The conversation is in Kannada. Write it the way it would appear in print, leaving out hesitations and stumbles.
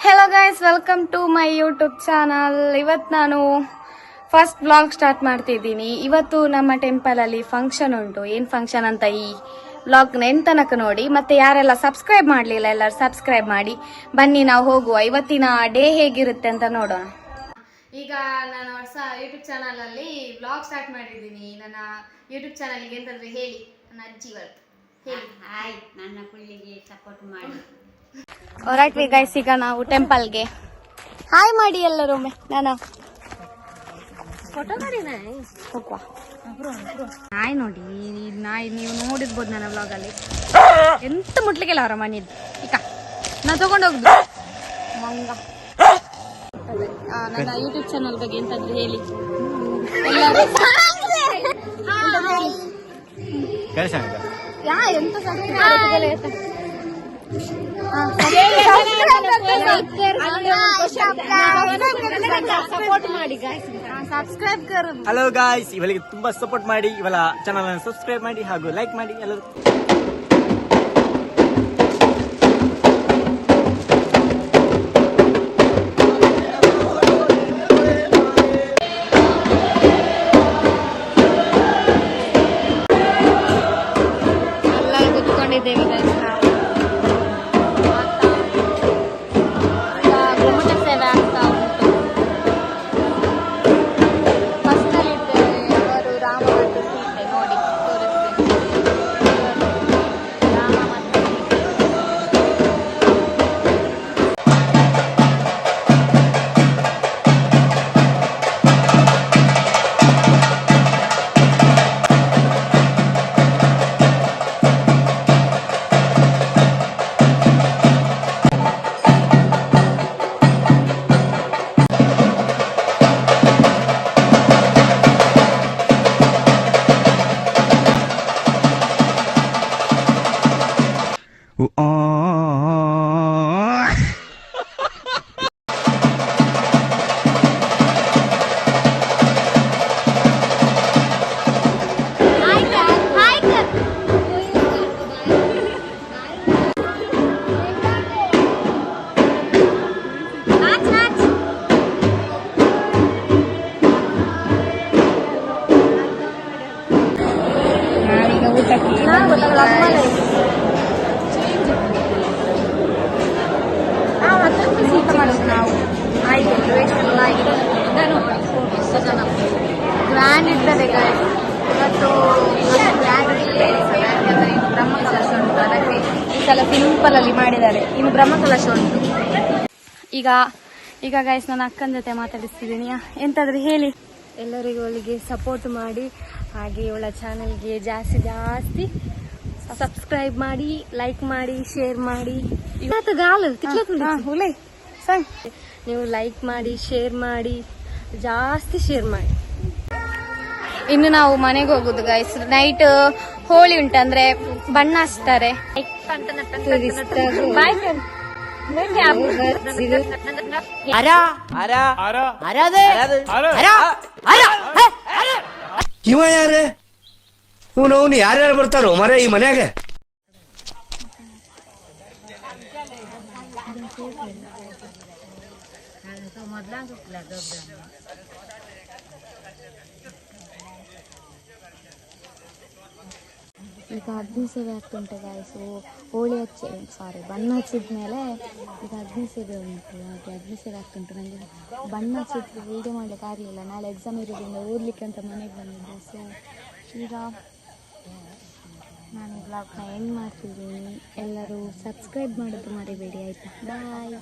Hello guys, welcome to my YouTube channel. ಇವತ್ತು ನಾನು ಫಸ್ಟ್ ಬ್ಲಾಗ್ ಸ್ಟಾರ್ಟ್ ಮಾಡ್ತಿದ್ದೀನಿ. ಇವತ್ತು ನಮ್ಮ ಟೆಂಪಲ್ ಅಲ್ಲಿ ಫಂಕ್ಷನ್ ಉಂಟು. ಏನ್ ಫಂಕ್ಷನ್ ಅಂತ ಈ ಬ್ಲಾಗ್ ಎಂತ ತನಕ ನೋಡಿ. ಮತ್ತೆ ಯಾರೆಲ್ಲ ಸಬ್ಸ್ಕ್ರೈಬ್ ಮಾಡಲಿಲ್ಲ ಎಲ್ಲರೂ ಸಬ್ಸ್ಕ್ರೈಬ್ ಮಾಡಿ. ಬನ್ನಿ ನಾವು ಹೋಗುವ. ಇವತ್ತಿನ ಡೇ ಹೇಗಿರುತ್ತೆ ಅಂತ ನೋಡೋಣ. ಈಗ ನಾನು ಹೊಸ ಯೂಟ್ಯೂಬ್ ಚಾನಲ್ ಅಲ್ಲಿ ಬ್ಲಾಗ್ ಸ್ಟಾರ್ಟ್ ಮಾಡಿದ್ದೀನಿ. ನನ್ನ ಯೂಟ್ಯೂಬ್ ಚಾನಲ್ಗೆ ಎಂತಂದ್ರೆ ಹೇಳಿ, ನನ್ನ ಅಜ್ಜಿ ವರ್ತು ಹೇಳಿ. ಹಾಯ್, ನನ್ನ ಕುಳ್ಳಿಗೆ ಸಪೋರ್ಟ್ ಮಾಡಿ. ರೈಟ್ ವಿ ಗೈಸ್, ಈಗ ನಾವು ಟೆಂಪಲ್ಗೆ ಹಾಯ್ ಮಾಡಿ ಎಲ್ಲರೊಮ್ಮೆ. ನಾನು ಹೋಗುವ. ನಾಯಿ ನೋಡಿ, ನಾಯಿ ನೀವು ನೋಡಿರ್ಬೋದು ನನ್ನ ಬ್ಲಾಗ್ ಅಲ್ಲಿ. ಎಂತ ಮುಟ್ಲಿಕ್ಕೆಲ್ಲ ಅವರ ಮನೆಯದ್ದು. ಈಗ ನಾ ತಗೊಂಡೋಗುದು ಮಂಗ. ನನ್ನ ಯೂಟ್ಯೂಬ್ ಚಾನಲ್ ಬಗ್ಗೆ ಎಂತಂದ್ರೆ ಹೇಳಿ ಎಲ್ಲರೂ. ಎಂತ ಹಲೋ ಗಾಯ್ಸ್, ಇವಳಿಗೆ ತುಂಬಾ ಸಪೋರ್ಟ್ ಮಾಡಿ, ಇವಳ ಚಾನಲ್ ಅನ್ನು ಸಬ್ಸ್ಕ್ರೈಬ್ ಮಾಡಿ ಹಾಗೂ ಲೈಕ್ ಮಾಡಿ ಎಲ್ಲರೂ. ಕುತ್ಕೊಂಡಿದ್ದೇವೆ ಗುಮ್ಮಟ ಸೇವೆ ಆಗ್ತಾ ಉಂಟು. ಫಸ್ಟ್ ಅಲ್ಲಿ ಇದ್ದೇವೆ. ಅವರು ರಾಮ ಮತ್ತು ಸೀತೆ ನೋಡಿ ತೋರಿಸ್ತೀನಿ. ರಾಮ ಮತ್ತು ಗ್ರ್ಯಾಂಡ್ ಇರ್ತದೆ ಗಾಯ್ಸ್. ಇವತ್ತು ಬ್ರಹ್ಮಕಲಶ ಉಂಟು, ಅದಕ್ಕೆ ಈ ಸಲ ಸಿಂಪಲ್ ಅಲ್ಲಿ ಮಾಡಿದ್ದಾರೆ. ಇನ್ನು ಬ್ರಹ್ಮಕಲಶ ಉಂಟು. ಈಗ ಗೈಸ್, ನನ್ನ ಅಕ್ಕನ ಜೊತೆ ಮಾತಾಡಿಸ್ತಿದ್ದೀನಿ. ಎಂತಾದ್ರೂ ಹೇಳಿ. ಎಲ್ಲರಿಗೂ ಅವಳಿಗೆ ಸಪೋರ್ಟ್ ಮಾಡಿ, ಹಾಗೆ ಇವಳ ಚಾನಲ್ಗೆ ಜಾಸ್ತಿ ಸಬ್ಸ್ಕ್ರೈಬ್ ಮಾಡಿ, ಲೈಕ್ ಮಾಡಿ, ಶೇರ್ ಮಾಡಿ. ನೀವು ಲೈಕ್ ಮಾಡಿ, ಶೇರ್ ಮಾಡಿ, ಜಾಸ್ತಿ ಶೇರ್ ಮಾಡಿ. ಇನ್ನು ನಾವು ಮನೆಗೆ ಹೋಗುದು ಗೈಸ್. ನೈಟ್ ಹೋಳಿ ಉಂಟು, ಅಂದ್ರೆ ಬಣ್ಣ ಹಚ್ತಾರೆ. ಇವ ಯಾರೇ ಅವನು ಯಾರ್ಯಾರು ಬರ್ತಾರೋ ಮರ ಈ ಮನ್ಯಾಗ? ಈಗ ಅಗ್ನಿ ಸೇವೆ ಆಗ್ತುಂಟು ಗಾಯ್ಸು. ಹೋಳಿ ಬಣ್ಣ ಹಚ್ಚಿದ್ಮೇಲೆ ಈಗ ಅಗ್ನಿ ಸೇವೆ ಉಂಟು. ಹಾಗೆ ಅಗ್ನಿ ಸೇವೆ ಆಗ್ತುಂಟು. ನನಗೆ ಬಣ್ಣ ಹಚ್ಚಿದ್ರೆ ವೀಡಿಯೋ ಮಾಡ್ಲಿಕ್ಕೆ ಆಗಲಿಲ್ಲ. ನಾಳೆ ಎಕ್ಸಾಮ್ ಇರೋದ್ರಿಂದ ಓದಲಿಕ್ಕೆ ಅಂತ ಮನೆಗೆ ಬಂದಿದ್ದೆ. ಸೊ ಈಗ ನಾನು ಬ್ಲಾಗ್ನ ಎಂಡ್ ಮಾಡ್ತಿದ್ದೀನಿ. ಎಲ್ಲರೂ ಸಬ್ಸ್ಕ್ರೈಬ್ ಮಾಡೋದು ಮರಿಬೇಡಿ, ಆಯಿತಾ? ಬಾಯ್.